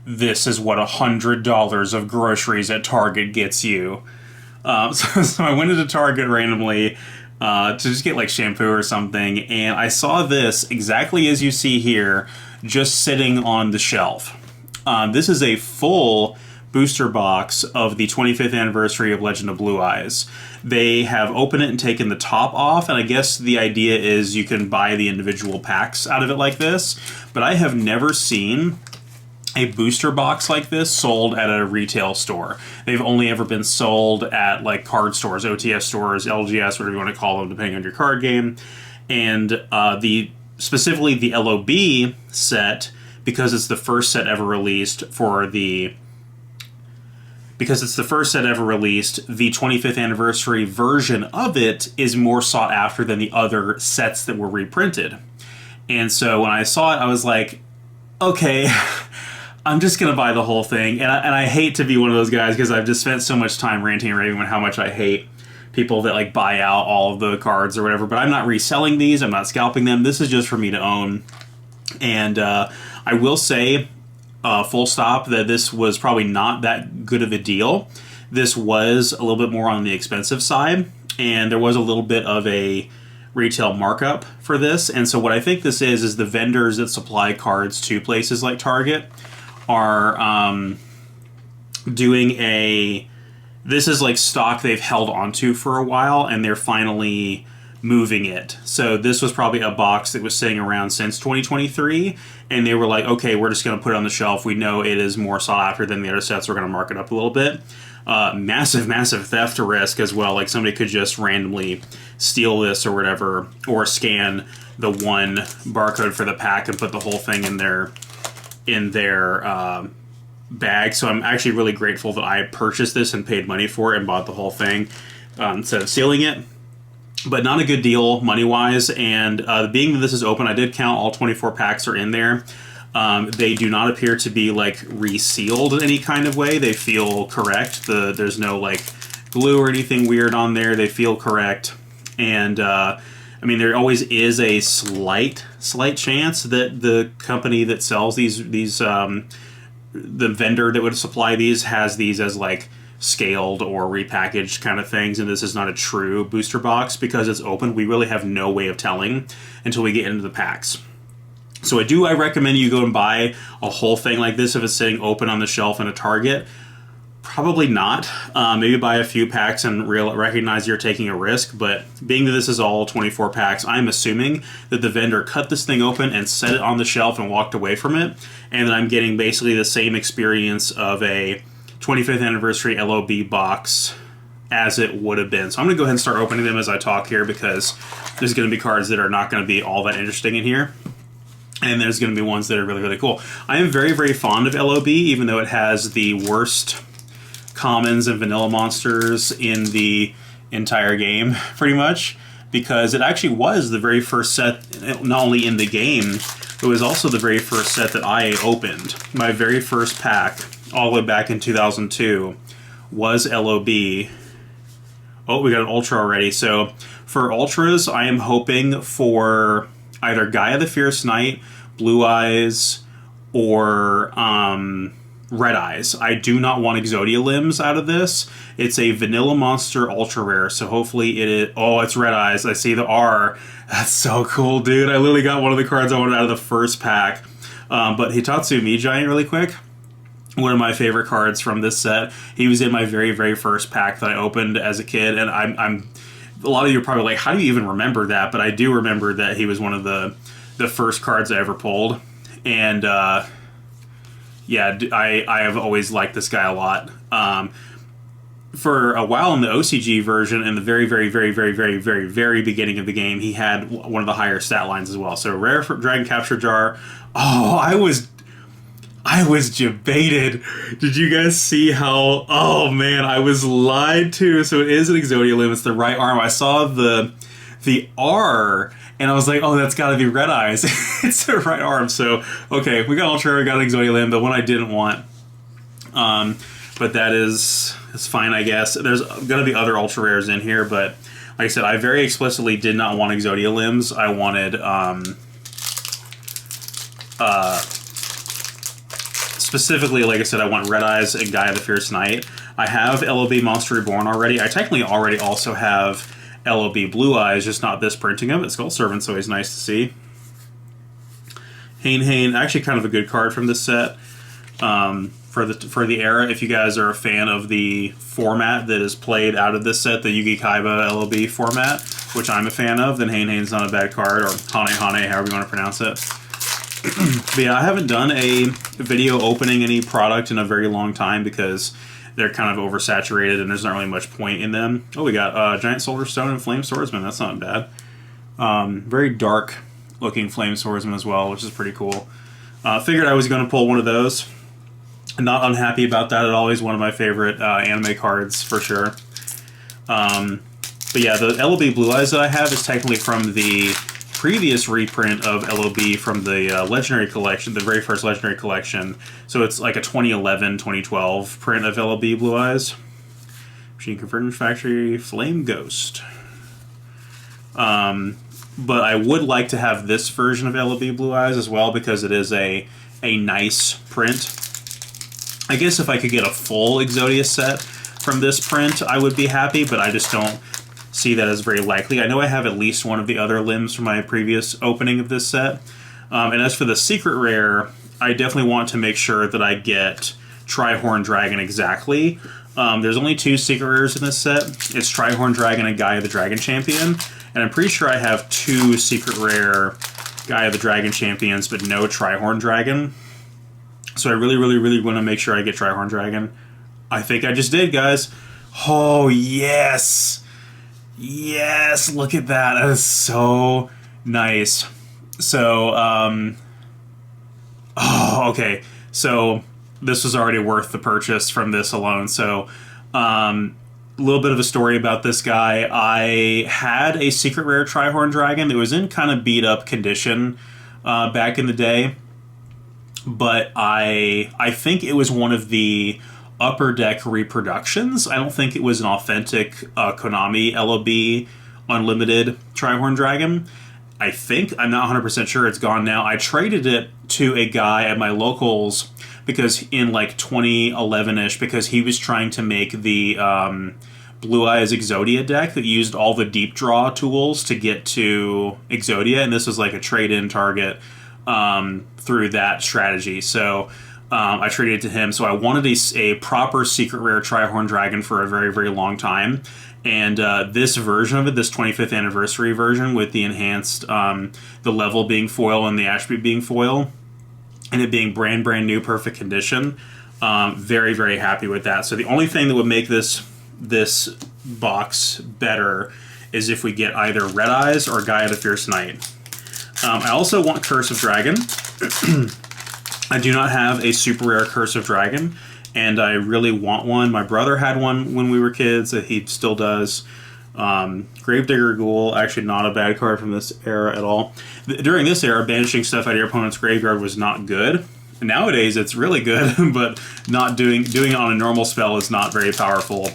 this is what $100 of groceries at Target gets you. So I went into Target randomly to just get like shampoo or something, and I saw this exactly as you see here, just sitting on the shelf. This is a full booster box of the 25th anniversary of Legend of Blue Eyes. They have opened it and taken the top off, and I guess the idea is you can buy the individual packs out of it like this, but I have never seen a booster box like this sold at a retail store. They've only ever been sold at like card stores, OTS stores, LGS, whatever you want to call them, depending on your card game. And specifically the LOB set, because it's the first set ever released the 25th anniversary version of it is more sought after than the other sets that were reprinted. And so when I saw it, I was like, okay, I'm just going to buy the whole thing. And I hate to be one of those guys because I've just spent so much time ranting and raving about how much I hate people that like buy out all of the cards or whatever. But I'm not reselling these. I'm not scalping them. This is just for me to own. And I will say, full stop, that this was probably not that good of a deal. This was a little bit more on the expensive side, and there was a little bit of a retail markup for this. And so what I think this is the vendors that supply cards to places like Target are doing this is like stock they've held onto for a while, and they're finally moving it. So this was probably a box that was sitting around since 2023, and they were like, okay, we're just going to put it on the shelf. We know it is more sought after than the other sets. We're going to mark it up a little bit. Massive theft risk as well. Like somebody could just randomly steal this or whatever, or scan the one barcode for the pack and put the whole thing in their bag. So I'm actually really grateful that I purchased this and paid money for it and bought the whole thing instead of stealing it. But not a good deal money-wise, and being that this is open, I did count all 24 packs are in there. They do not appear to be like resealed in any kind of way. They feel correct. There's no like glue or anything weird on there. They feel correct, and I mean there always is a slight chance that the company that sells these the vendor that would supply these has these as like scaled or repackaged kind of things, and this is not a true booster box because it's open. We really have no way of telling until we get into the packs. So I recommend you go and buy a whole thing like this if it's sitting open on the shelf in a Target. Probably not. Maybe buy a few packs and recognize you're taking a risk, but being that this is all 24 packs, I'm assuming that the vendor cut this thing open and set it on the shelf and walked away from it, and that I'm getting basically the same experience of a 25th anniversary LOB box as it would have been. So I'm going to go ahead and start opening them as I talk here, because there's going to be cards that are not going to be all that interesting in here, and there's going to be ones that are really, really cool. I am very, very fond of LOB, even though it has the worst commons and vanilla monsters in the entire game, pretty much, because it actually was the very first set, not only in the game, it was also the very first set that I opened. My very first pack, all the way back in 2002, was LOB. Oh, we got an Ultra already. So for Ultras, I am hoping for either Gaia the Fierce Knight, Blue Eyes, or Red Eyes. I do not want Exodia Limbs out of this. It's a Vanilla Monster Ultra Rare, so hopefully it is... Oh, it's Red Eyes. I see the R. That's so cool, dude. I literally got one of the cards I wanted out of the first pack. But Hitatsu Giant really quick. One of my favorite cards from this set. He was in my very, very first pack that I opened as a kid, and I'm a lot of you are probably like, how do you even remember that? But I do remember that he was one of the first cards I ever pulled, and yeah, I have always liked this guy a lot. For a while in the OCG version, in the very, very, very, very, very, very, very beginning of the game, he had one of the higher stat lines as well. So rare for Dragon Capture Jar. Oh, I was debated. Did you guys see how... Oh, man, I was lied to. So it is an Exodia Limb. It's the right arm. I saw the R, and I was like, oh, that's got to be Red Eyes. It's the right arm. So, okay, we got Ultra, we got an Exodia Limb, the one I didn't want. But that is... It's fine, I guess. There's going to be other Ultra Rares in here, but like I said, I very explicitly did not want Exodia Limbs. I wanted... specifically, like I said, I want Red Eyes and Gaia the Fierce Knight. I have LOB Monster Reborn already. I technically already also have LOB Blue Eyes, just not this printing of it. Skull Servant's always nice to see. Hane, actually kind of a good card from this set. For the era, if you guys are a fan of the format that is played out of this set, the Yugi Kaiba LOB format, which I'm a fan of, then Hane's not a bad card, or Hane, however you want to pronounce it. But yeah, I haven't done a video opening any product in a very long time because they're kind of oversaturated and there's not really much point in them. Oh, we got Giant Soldier Stone and Flame Swordsman. That's not bad. Very dark looking Flame Swordsman as well, which is pretty cool. Figured I was going to pull one of those. Not unhappy about that at all. He's one of my favorite anime cards for sure. But yeah, the LOB Blue Eyes that I have is technically from the previous reprint of LOB from the Legendary Collection, the very first Legendary Collection. So it's like a 2011-2012 print of LOB Blue Eyes. Machine Conversion Factory Flame Ghost. But I would like to have this version of LOB Blue Eyes as well because it is a nice print. I guess if I could get a full Exodia set from this print, I would be happy, but I just don't see that as very likely. I know I have at least one of the other limbs from my previous opening of this set. And as for the secret rare, I definitely want to make sure that I get Trihorn Dragon exactly. There's only 2 secret rares in this set. It's Trihorn Dragon and Gaia the Dragon Champion. And I'm pretty sure I have 2 secret rare Gaia the Dragon Champions, but no Trihorn Dragon. So I really, really, really want to make sure I get Trihorn Dragon. I think I just did, guys. Oh, yes! Yes! Look at that. That is so nice. So, oh, okay. So, this was already worth the purchase from this alone. So, a little bit of a story about this guy. I had a secret rare Trihorn Dragon. It was in kind of beat up condition back in the day. But I think it was one of the Upper Deck reproductions. I don't think it was an authentic Konami LOB Unlimited Trihorn Dragon. I think, I'm not 100% sure, it's gone now. I traded it to a guy at my locals because in like 2011-ish, because he was trying to make the Blue Eyes Exodia deck that used all the deep draw tools to get to Exodia, and this was like a trade-in target through that strategy. So I traded it to him. So I wanted a proper secret rare Trihorn Dragon for a very, very long time. And this version of it, this 25th anniversary version with the enhanced, the level being foil and the attribute being foil, and it being brand new, perfect condition, very, very happy with that. So the only thing that would make this box better is if we get either Red Eyes or Gaia the Fierce Knight. I also want Curse of Dragon. I do not have a super rare Curse of Dragon, and I really want one. My brother had one when we were kids. He still does. Gravedigger Ghoul, actually not a bad card from this era at all. During this era, banishing stuff out of your opponent's graveyard was not good. Nowadays, it's really good, but not doing it on a normal spell is not very powerful.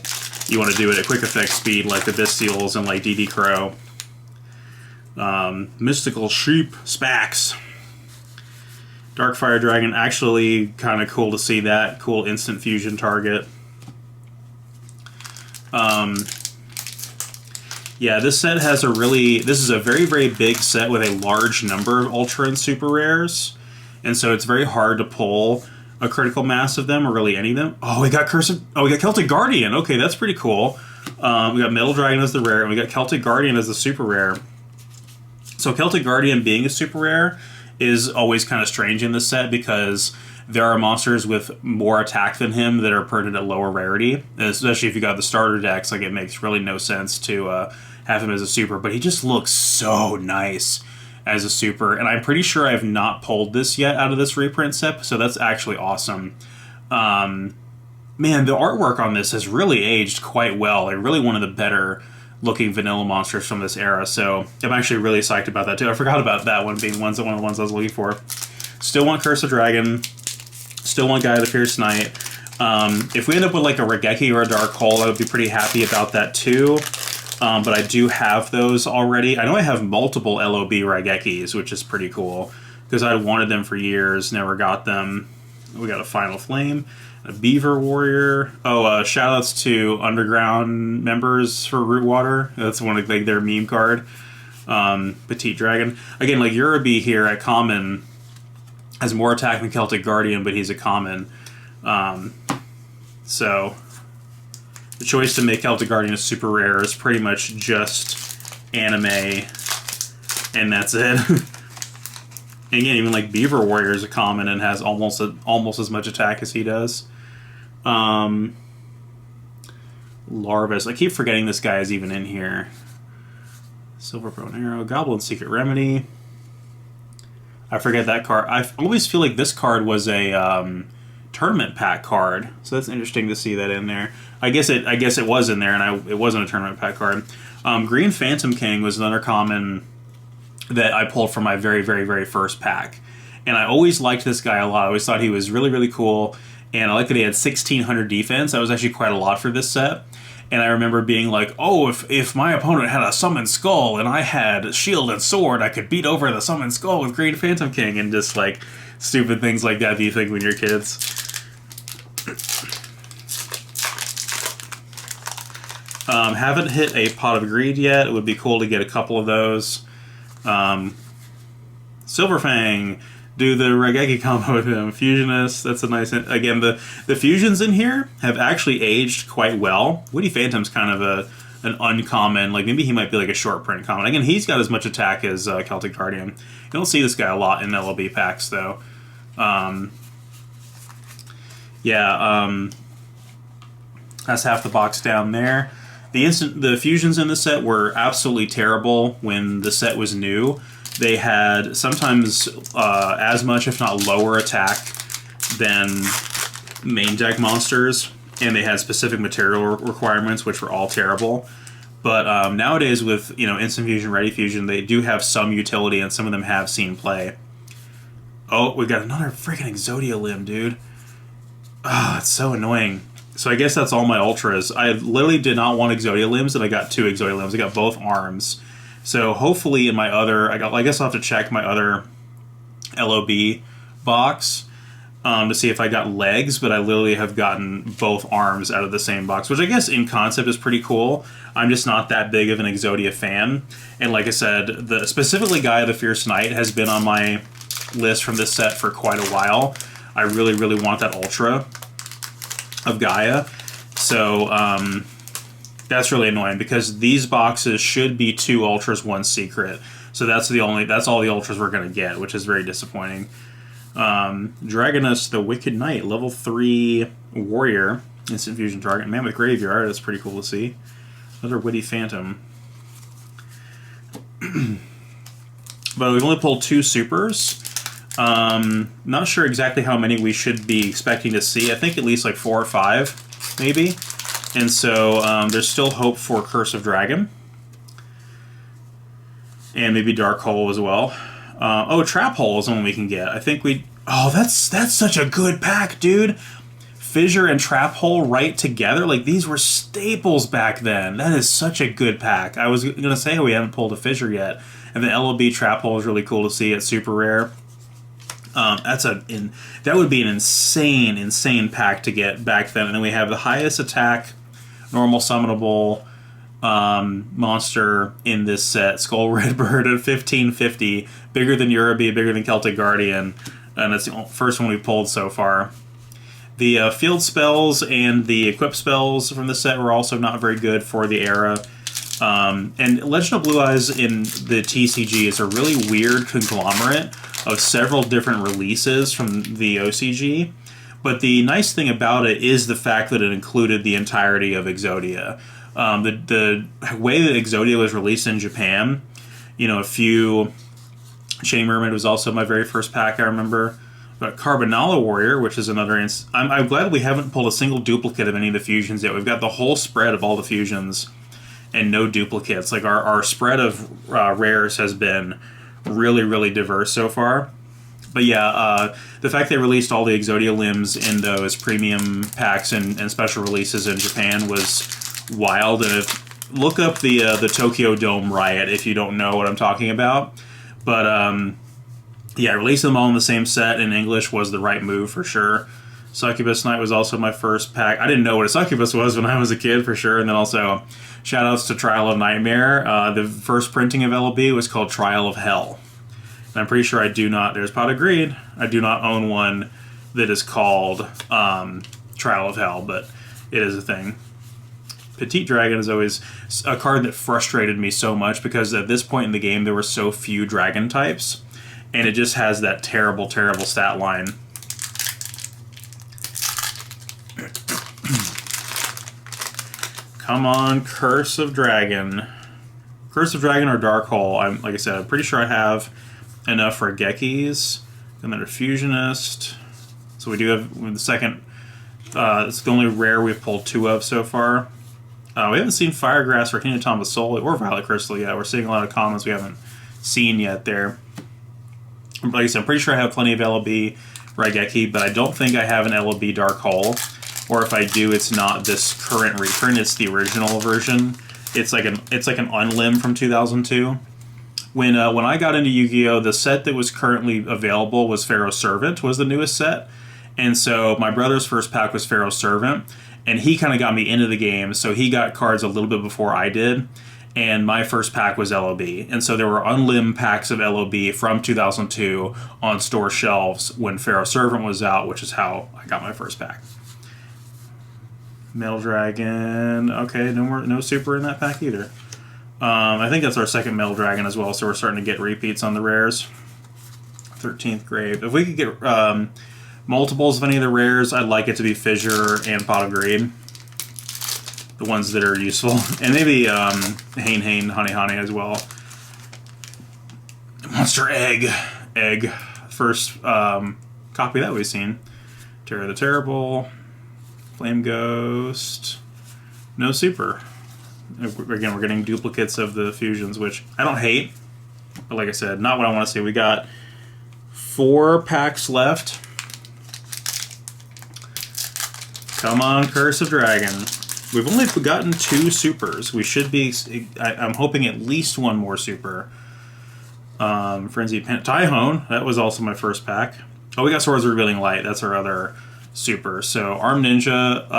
You want to do it at quick effect speed, like the Bystials and like DD Crow. Mystical Sheep, Spax. Darkfire Dragon, actually kind of cool to see that. Cool instant fusion target. Yeah, this set has this is a very, very big set with a large number of Ultra and Super Rares. And so it's very hard to pull a critical mass of them, or really any of them. Oh, we got we got Celtic Guardian. Okay, that's pretty cool. We got Metal Dragon as the rare, and we got Celtic Guardian as the super rare. So Celtic Guardian being a super rare is always kind of strange in this set because there are monsters with more attack than him that are printed at lower rarity, especially if you got the starter decks. Like, it makes really no sense to have him as a super, but he just looks so nice as a super, and I'm pretty sure I have not pulled this yet out of this reprint set, so that's actually awesome. Man, the artwork on this has really aged quite well. Like, really one of the better looking vanilla monsters from this era, so I'm actually really psyched about that too. I forgot about that one being one of the ones I was looking for. Still want Curse of Dragon, still want Gaia the Fierce Knight. If we end up with like a Regeki or a Dark Hole, I would be pretty happy about that too. But I do have those already. I know I have multiple LOB Regekis, which is pretty cool, because I wanted them for years, never got them. We got a Final Flame, a Beaver Warrior. Oh, shoutouts to Underground members for Root Water. That's one of like their meme card. Petite Dragon. Again, like Uraby here at common has more attack than Celtic Guardian, but he's a common. So the choice to make Celtic Guardian a super rare is pretty much just anime, and that's it. And again, even like Beaver Warrior is a common and has almost as much attack as he does. Larvis. I keep forgetting this guy is even in here. Silver Bone Arrow. Goblin Secret Remedy. I forget that card. I always feel like this card was a tournament pack card, so that's interesting to see that in there. I guess it was in there, and it wasn't a tournament pack card. Green Phantom King was another common that I pulled from my very, very, very first pack. And I always liked this guy a lot. I always thought he was really, really cool. And I liked that he had 1,600 defense. That was actually quite a lot for this set. And I remember being like, oh, if my opponent had a Summoned Skull and I had Shield and Sword, I could beat over the Summoned Skull with Green Phantom King. And just like stupid things like that do you think when you're kids. Haven't hit a Pot of Greed yet. It would be cool to get a couple of those. Silverfang, do the Raigeki combo with him. Fusionist, that's a nice... Again, the fusions in here have actually aged quite well. Woody Phantom's kind of an uncommon, like maybe he might be like a short print common. Again, he's got as much attack as Celtic Guardian. You don't see this guy a lot in LOB packs, though. That's half the box down there. The fusions in the set were absolutely terrible when the set was new. They had sometimes as much, if not lower, attack than main deck monsters, and they had specific material requirements, which were all terrible. But nowadays, with instant fusion, ready fusion, they do have some utility, and some of them have seen play. Oh, we got another freaking Exodia limb, dude. Ah, it's so annoying. So I guess that's all my ultras. I literally did not want Exodia limbs, and I got 2 Exodia limbs. I got both arms. So hopefully in my other, I guess I'll have to check my other LOB box to see if I got legs, but I literally have gotten both arms out of the same box, which I guess in concept is pretty cool. I'm just not that big of an Exodia fan. And like I said, specifically Gaia the Fierce Knight has been on my list from this set for quite a while. I really, really want that Ultra of Gaia. So, that's really annoying because these boxes should be 2 Ultras, 1 Secret. So that's all the Ultras we're going to get, which is very disappointing. Dragonus the Wicked Knight, level 3 Warrior, instant fusion target. Mammoth Graveyard, that's pretty cool to see. Another Witty Phantom. But we've only pulled 2 supers. Not sure exactly how many we should be expecting to see. I think at least like 4 or 5, maybe. And so there's still hope for Curse of Dragon. And maybe Dark Hole as well. Trap Hole is one we can get. I think we... Oh, that's such a good pack, dude. Fissure and Trap Hole right together. Like, these were staples back then. That is such a good pack. I was going to say we haven't pulled a Fissure yet. And the LOB Trap Hole is really cool to see. It's super rare. That would be an insane pack to get back then. And then we have the highest attack, normal summonable monster in this set, Skull Redbird at 1550, bigger than Uraby, bigger than Celtic Guardian, and it's the first one we've pulled so far. The field spells and the equip spells from the set were also not very good for the era. And Legend of Blue Eyes in the TCG is a really weird conglomerate of several different releases from the OCG. But the nice thing about it is the fact that it included the entirety of Exodia. The way that Exodia was released in Japan, Chain Mermaid was also my very first pack, I remember. But Carbonala Warrior, which is another... I'm glad we haven't pulled a single duplicate of any of the fusions yet. We've got the whole spread of all the fusions and no duplicates. Like, our spread of rares has been really, really diverse so far. But yeah, the fact they released all the Exodia limbs in those premium packs and special releases in Japan was wild. And look up the Tokyo Dome riot if you don't know what I'm talking about. But Yeah, releasing them all in the same set in English was the right move for sure. Succubus Knight was also my first pack. I didn't know what a succubus was when I was a kid for sure. And then also, shoutouts to Trial of Nightmare. The first printing of LOB was called Trial of Hell. And I'm pretty sure I do not, there's Pot of Greed, I do not own one that is called Trial of Hell, but it is a thing. Petite Dragon is always a card that frustrated me so much because at this point in the game there were so few dragon types, and it just has that terrible, terrible stat line. Come on, Curse of Dragon. Curse of Dragon or Dark Hole. Like I said, I'm pretty sure I have enough for Gekis. Another Fusionist. So we do have the second. It's the only rare we've pulled 2 of so far. We haven't seen Firegrass or Kingdom Tom of Soul or Violet Crystal yet. We're seeing a lot of comments we haven't seen yet there. Like I said, I'm pretty sure I have plenty of LOB Raigeki, but I don't think I have an LOB Dark Hole. Or if I do, it's not this current reprint. It's the original version. It's like an unlim from 2002. When I got into Yu-Gi-Oh, the set that was currently available was Pharaoh's Servant, was the newest set. And so my brother's first pack was Pharaoh's Servant, and he kind of got me into the game, so he got cards a little bit before I did, and my first pack was LOB. And so there were unlim packs of LOB from 2002 on store shelves when Pharaoh's Servant was out, which is how I got my first pack. Metal Dragon, okay, no super in that pack either. I think that's our second Metal Dragon as well, so we're starting to get repeats on the rares. 13th Grave. If we could get multiples of any of the rares, I'd like it to be Fissure and Pot of Greed. The ones that are useful. And maybe Hane, Honey as well. Monster Egg. First copy that we've seen. Terror the Terrible. Flame Ghost. No super. Again, we're getting duplicates of the fusions, which I don't hate. But like I said, not what I want to see. We got 4 packs left. Come on, Curse of Dragon. We've only gotten 2 supers. We should be... I'm hoping at least 1 more super. Frenzy Tyhone. That was also my first pack. Oh, we got Swords of Revealing Light. That's our other super. So Armed Ninja,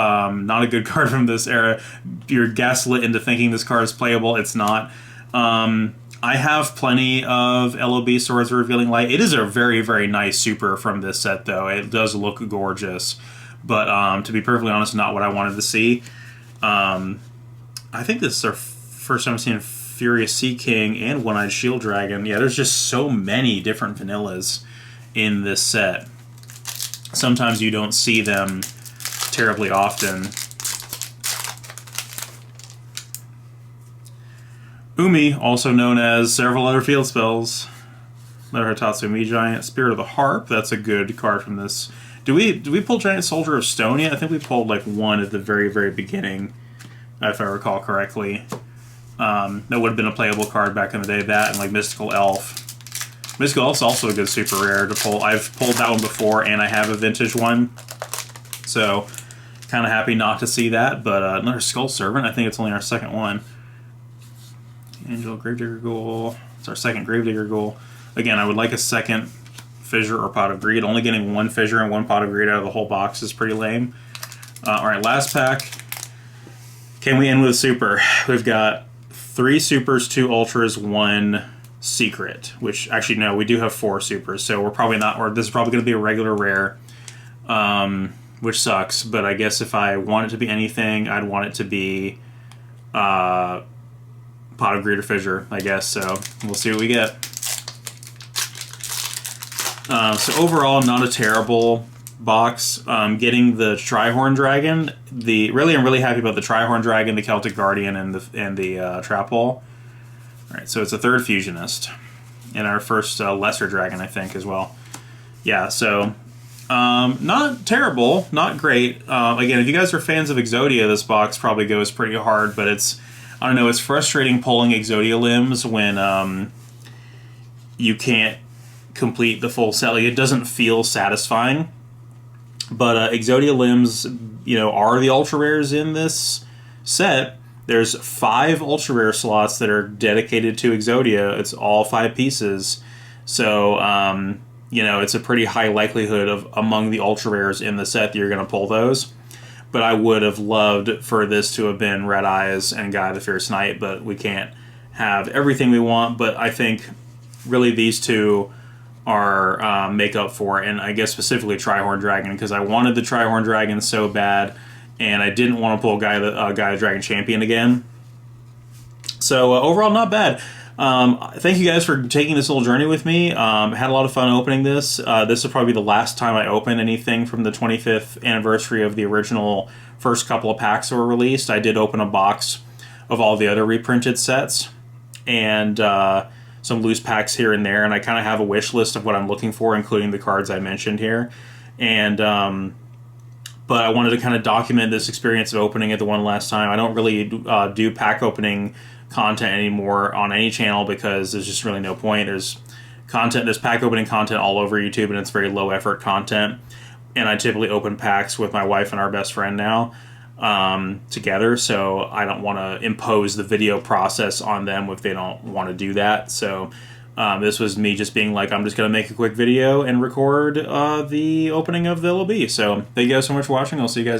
not a good card from this era. You're gaslit into thinking this card is playable. It's not. I have plenty of LOB Swords of Revealing Light. It is a very, very nice super from this set, though. It does look gorgeous. But to be perfectly honest, not what I wanted to see. I think this is our first time seeing Furious Sea King and One-Eyed Shield Dragon. Yeah, there's just so many different vanillas in this set. Sometimes you don't see them terribly often. Umi, also known as several other field spells. Letter Hitatsumi Giant, Spirit of the Harp. That's a good card from this. Do we pull Giant Soldier of Stone yet? I think we pulled like 1 at the very, very beginning, if I recall correctly. That would have been a playable card back in the day. That and like Mystical Elf. Mystical Elf's also a good super rare to pull. I've pulled that one before, and I have a vintage one. So, kind of happy not to see that. But another Skull Servant. I think it's only our second one. Angel Gravedigger Ghoul. It's our second Gravedigger Ghoul. Again, I would like a second Fissure or Pot of Greed. Only getting 1 Fissure and 1 Pot of Greed out of the whole box is pretty lame. Alright, last pack. Can we end with a super? We've got 3 supers, 2 ultras, 1 secret. Which, actually, no, we do have 4 supers. So we're probably not, or this is probably going to be a regular rare. Which sucks. But I guess if I want it to be anything, I'd want it to be Pot of Greed or Fissure, I guess. So we'll see what we get. So overall, not a terrible box. Getting the Trihorn Dragon. I'm really happy about the Trihorn Dragon, the Celtic Guardian, and the Trap Hole. All right, so it's a 3rd Fusionist, and our first Lesser Dragon, I think, as well. Yeah, so not terrible, not great. Again, if you guys are fans of Exodia, this box probably goes pretty hard, but I don't know, it's frustrating pulling Exodia limbs when you can't complete the full set. Like, it doesn't feel satisfying. But Exodia limbs, are the ultra rares in this set. There's 5 ultra rare slots that are dedicated to Exodia. It's all 5 pieces. So you know, it's a pretty high likelihood of among the ultra rares in the set that you're going to pull those. But I would have loved for this to have been Red Eyes and Guy the Fierce Knight, but we can't have everything we want. But I think really these two are make up for it, and I guess specifically Trihorn Dragon, because I wanted the Trihorn Dragon so bad, and I didn't want to pull Guy the Dragon Champion again. So overall, not bad. Thank you guys for taking this little journey with me. Had a lot of fun opening this. This will probably be the last time I open anything from the 25th anniversary of the original first couple of packs that were released. I did open a box of all the other reprinted sets and some loose packs here and there, and I kind of have a wish list of what I'm looking for, including the cards I mentioned here. And but I wanted to kind of document this experience of opening it the one last time. I don't really do pack opening content anymore on any channel because there's just really no point. There's pack opening content all over YouTube, and it's very low effort content. And I typically open packs with my wife and our best friend now together, so I don't want to impose the video process on them if they don't want to do that. So this was me just being like, I'm just going to make a quick video and record the opening of the LOB. So thank you guys so much for watching. I'll see you guys next time.